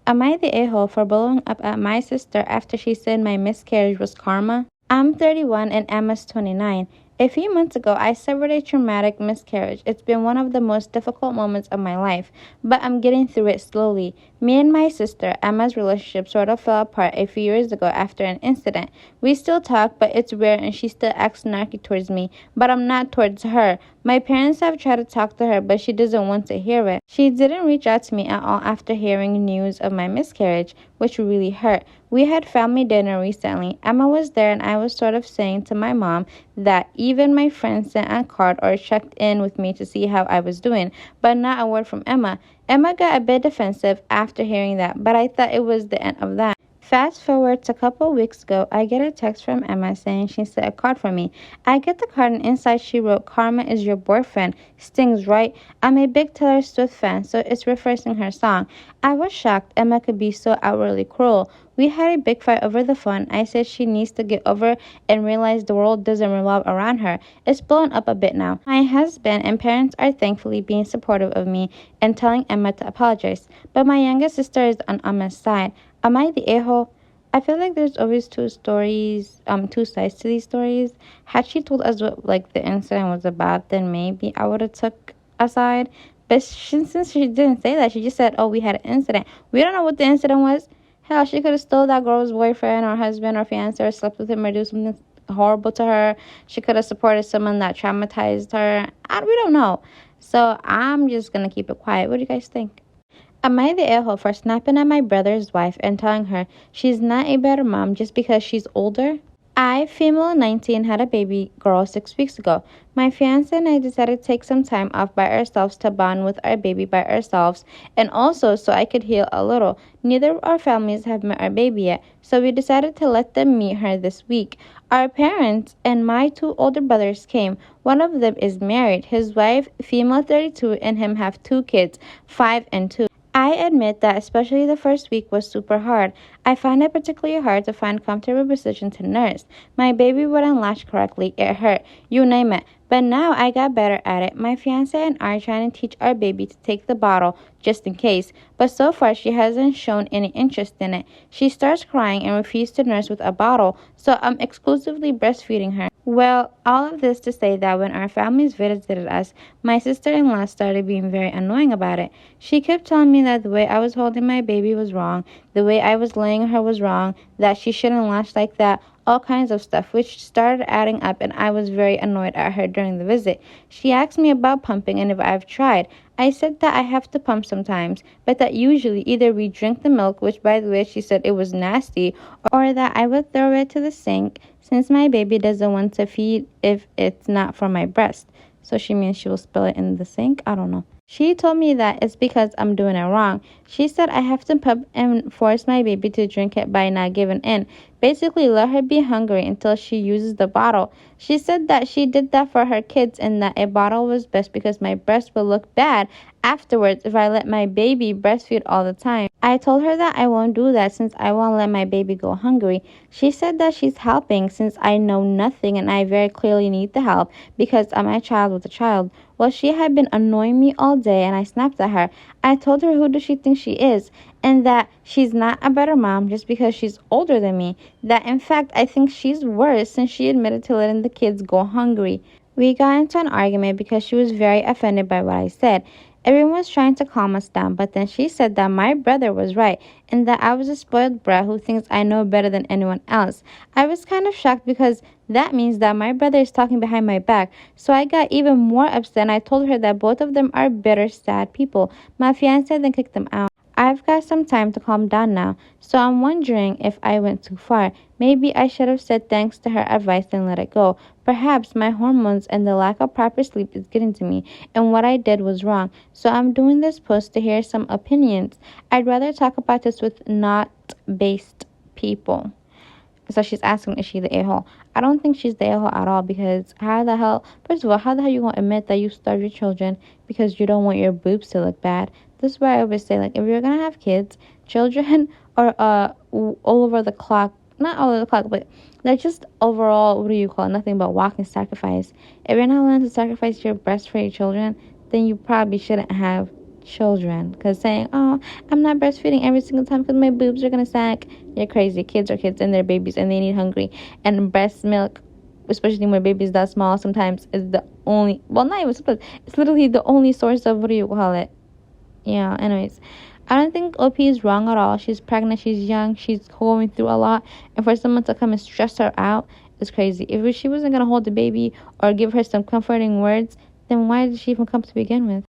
Am I the a-hole for blowing up at my sister after she said my miscarriage was karma? I'm 31 and Emma's 29. A few months ago, I suffered a traumatic miscarriage. It's been one of the most difficult moments of my life, but I'm getting through it slowly. Me and my sister, Emma's relationship sort of fell apart a few years ago after an incident. We still talk, but it's rare and she still acts snarky towards me, but I'm not towards her. My parents have tried to talk to her, but she doesn't want to hear it. She didn't reach out to me at all after hearing news of my miscarriage, which really hurt. We had family dinner recently. Emma was there, and I was sort of saying to my mom that even my friends sent a card or checked in with me to see how I was doing, but not a word from Emma. Emma got a bit defensive after hearing that, but I thought it was the end of that. Fast forward to a couple weeks ago, I get a text from Emma saying she sent a card for me. I get the card and inside she wrote, "Karma is your boyfriend." Stings, right? I'm a big Taylor Swift fan, so it's referencing her song. I was shocked Emma could be so outwardly cruel. We had a big fight over the phone. I said she needs to get over and realize the world doesn't revolve around her. It's blown up a bit now. My husband and parents are thankfully being supportive of me and telling Emma to apologize. But my youngest sister is on Emma's side. Am I the a-hole? I feel like there's always two sides to these stories. Had she told us what like the incident was about, then maybe I would have took a side. But since she didn't say that, she just said, "Oh, we had an incident." We don't know what the incident was. Hell, she could have stole that girl's boyfriend or husband or fiance or slept with him or do something horrible to her. She could have supported someone that traumatized her. We don't know. So I'm just gonna keep it quiet. What do you guys think? Am I the a-hole for snapping at my brother's wife and telling her she's not a better mom just because she's older? I, female 19, had a baby girl 6 weeks ago. My fiance and I decided to take some time off by ourselves to bond with our baby by ourselves and also so I could heal a little. Neither of our families have met our baby yet, so we decided to let them meet her this week. Our parents and my two older brothers came. One of them is married. His wife, female 32, and him have two kids, 5 and 2. I admit that especially the first week was super hard. I found it particularly hard to find comfortable position to nurse. My baby wouldn't latch correctly. It hurt. You name it. But now I got better at it. My fiance and I are trying to teach our baby to take the bottle just in case. But so far she hasn't shown any interest in it. She starts crying and refuses to nurse with a bottle, so I'm exclusively breastfeeding her. Well, all of this to say that when our families visited us, my sister-in-law started being very annoying about it. She kept telling me that the way I was holding my baby was wrong, the way I was laying her was wrong, that she shouldn't latch like that, all kinds of stuff, which started adding up, and I was very annoyed at her during the visit. She asked me about pumping and if I've tried. I said that I have to pump sometimes, but that usually either we drink the milk, which by the way she said it was nasty, or that I would throw it to the sink since my baby doesn't want to feed if it's not from my breast. So she means she will spill it in the sink? I don't know. She told me that it's because I'm doing it wrong. She said I have to pump and force my baby to drink it by not giving in. Basically, let her be hungry until she uses the bottle. She said that she did that for her kids and that a bottle was best because my breast will look bad afterwards if I let my baby breastfeed all the time. I told her that I won't do that since I won't let my baby go hungry. She said that she's helping since I know nothing and I very clearly need the help because I'm a child with a child. Well, she had been annoying me all day and I snapped at her. I told her who does she think she is and that she's not a better mom just because she's older than me. That in fact I think she's worse since she admitted to letting the kids go hungry. We got into an argument because she was very offended by what I said. Everyone was trying to calm us down, but then she said that my brother was right and that I was a spoiled brat who thinks I know better than anyone else. I was kind of shocked because that means that my brother is talking behind my back. So I got even more upset and I told her that both of them are bitter, sad people. My fiance then kicked them out. I've got some time to calm down now, so I'm wondering if I went too far. Maybe I should have said thanks to her advice and let it go. Perhaps my hormones and the lack of proper sleep is getting to me, and what I did was wrong. So I'm doing this post to hear some opinions. I'd rather talk about this with not based people. So she's asking, is she the a-hole? I don't think she's the a-hole at all because first of all, how the hell you going to admit that you starve your children because you don't want your boobs to look bad? This is why I always say, like, if you're going to have kids, children are all over the clock, not all over the clock, but they're just overall, nothing but walking sacrifice. If you're not willing to sacrifice your breast for your children, then you probably shouldn't have children. Because saying, oh, I'm not breastfeeding every single time because my boobs are going to sag. You're crazy. Kids are kids and they're babies and they need hungry. And breast milk, especially when babies that small, sometimes is the only, well, not even sometimes, it's literally the only source of, what do you call it? Yeah, anyways. I don't think OP is wrong at all. She's pregnant, she's young, she's going through a lot. And for someone to come and stress her out is crazy. If she wasn't going to hold the baby or give her some comforting words, then why did she even come to begin with?